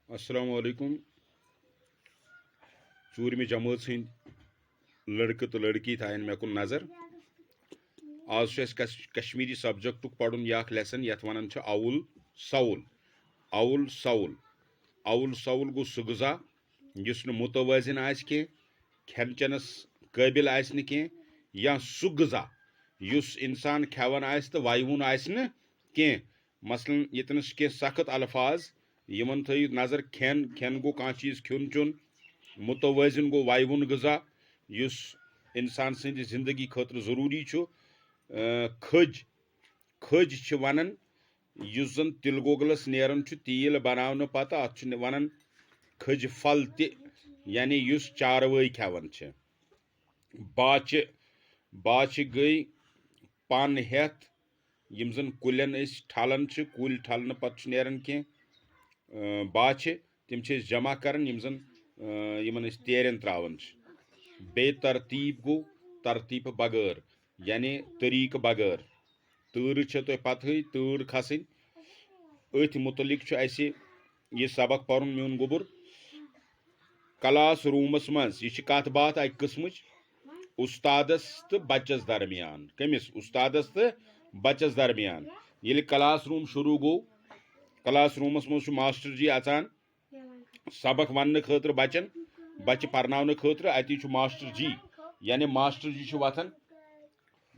अस्सलाम वालेकुम। चूरमि जमात हंद लड़के तो लड़की थान मे कुन नजर। आज कश्मीरी सब्जेक्ट पढ़ुन यह लेसन यथ वन अवुल सवुल। अवुल सवुल अवुल सवुल गो सह गजा युस न मुतवाजिन आस कह खेन चेनस काबिल आस न कह या सह गजा युस इंसान खेवन आस तो वायवुन आस न कह। मसलन यतनस कह सख्त अल्फाज यमन थो नजर खेन खेन गो कह चीज खुन चुन मुतवाजिन गो वायवुन गजा युस इंसान सद जिंदगी खतर जरूरी छु। खज खज वनान युस जन तिल गोगलस नेरन छु तेल बनावन पत अत वनान खज फल त यानी युस चारवाई खेवन छ। बाच बाच गई पन हेथ यम जन कुलन ठलन छ कुल ठलन पत नेरन कह बाच तिम जमा कर यम जन यमन तेरन त्रावन बेतरतीब गो तरतीब बगैर यानी तरीक बगैर तूर तो पत तूर खसन अथ मुतलिक यह सबक पढ़ुन मेन गोबर क्लास रूमस मज यह कत बात अक किस्म उस्तादस तो बच्चस दरमियान कमिस उस्तादस तो बच्चस दरमियान ये क्लास रूम शुरू गो क्लास रूमस मज मास्टर जी अचान सबक वन खतर बचन बच्चे पर्न खतर अति मास्टर जी यानी मास्टर जी वथन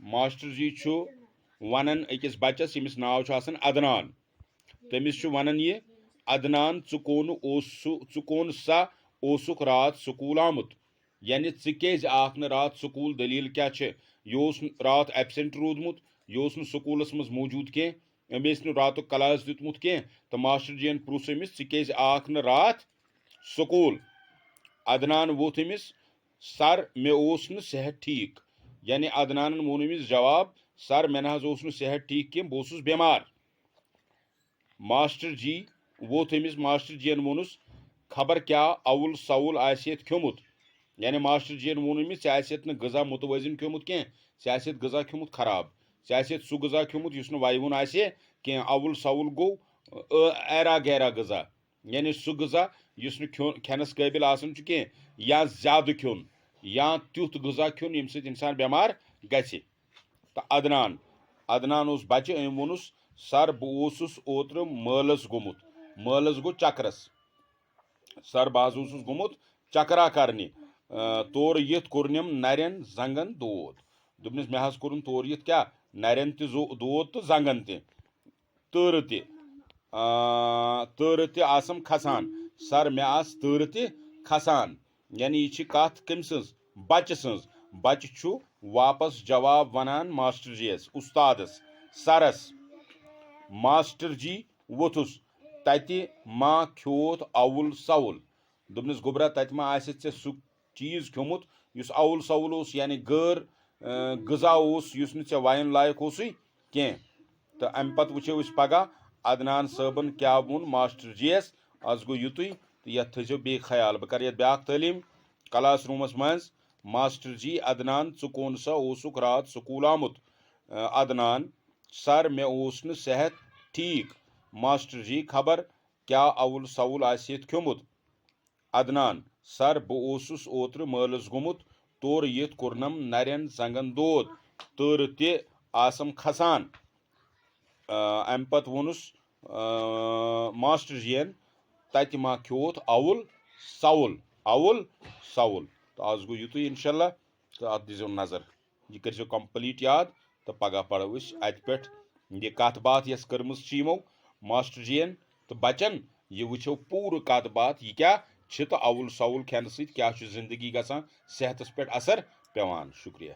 मास्टर जी वनान अकिस बच्चस यमिस नाव अदनान तमिस वनान ये अदनान चुकोन सा ओसुक रात स्कूल आमुत यानी ज़्याज आख न रात स्कूल दलील क्या यह रात एबसेंट रूदमुत यह स्कूलस मज मौजूद कह अमेस रात क्लास दुतमुत कह तो मास्टर जी प्रुस अमिस ज़्याज आख न रात स्कूल। अदनान वोथ अमिस सर मे ओस न सेहत ठीक यानी अदनान वोन अमिस जवाब सर मे ना ओस न सेहत ठीक कह बहुत बेमार। मास्टर जी वोथ अमिस मास्टर जी वोनुस खबर क्या अवुल सवुल आसियत खियोमुत यानी मास्टर जी वोन अमिस ऐसियत न गजा मुतवजिन खियोमुत कह ऐसियत गजा खियोमुत खराब ऐसियत सह गजा खियोमुत युस न वायवुन आसे कह अवुल सवुल गो एरा गैरा गजा यानी सह गजा युस न खेनस काबिल आसन कह या ज्यादा खुन या तुथ गजा खुन यम सद इंसान बेमार गि। तो अदनान अदनान उस बच्चे अम वोनुस सर बहुस ओत्र महलस गोमुत महलस गो चक्रस सर बाज गोमुत चक्रा करने तोर यिथ कोर्निम नरन जंगन दोद दोपनिस मे हज कोर्न तोर यिथ क्या नरन दोद तो जंगन तर आसम खसान सर मे आस तर खसान यानी यह कत कम सज बच्चे सज बच्चे वापस जवाब वनान मास्टर जी उस्तादस सरस। मास्टर जी वोथुस तति मा खोत अवुल सवुल दोपनिस गोबरा तत मा आसे सह चीज खियोमुत युस अवुल सवुल ओस यानी गैर गजा ओस युस न वायन लायक ओसुई कह। तो अम पत वुचो पगह अदनान सबन क्या वोन मास्टर जी आज गो युतुई तो यह थो बे ख्याल बह कर ब्या तालीम क्लास रूमस मज मास्टर जी अदनान चुकोन सा ओसुक रात स्कूल आमुत अदनान सर मे ओस न सेहत ठीक मास्टर जी खबर क्या अवुल सवुल आसियत खियोमुत अदनान सर बहुस ओत्र महलस गोमुत तोर यिथ कोर्नम नरन जंगन दोद तर आसम खसान। अम पत वोनुस मास्टर जी तत मा खोत अवुल सवुल अवुल सवुल। तो आज गो युतुई इंशाल्लाह तो अत दीजो नजर यह कर कंप्लीट याद तो पगह पढ़ो अत पे यह कत बात यस कर्म यमो मास्टर जी तो बचन यह वुचो पूर कत बात यह क्या तो अवुल सवुल खेन सद क्या जिंदगी गसान सेहतस पे असर पेवान। शुक्रिया।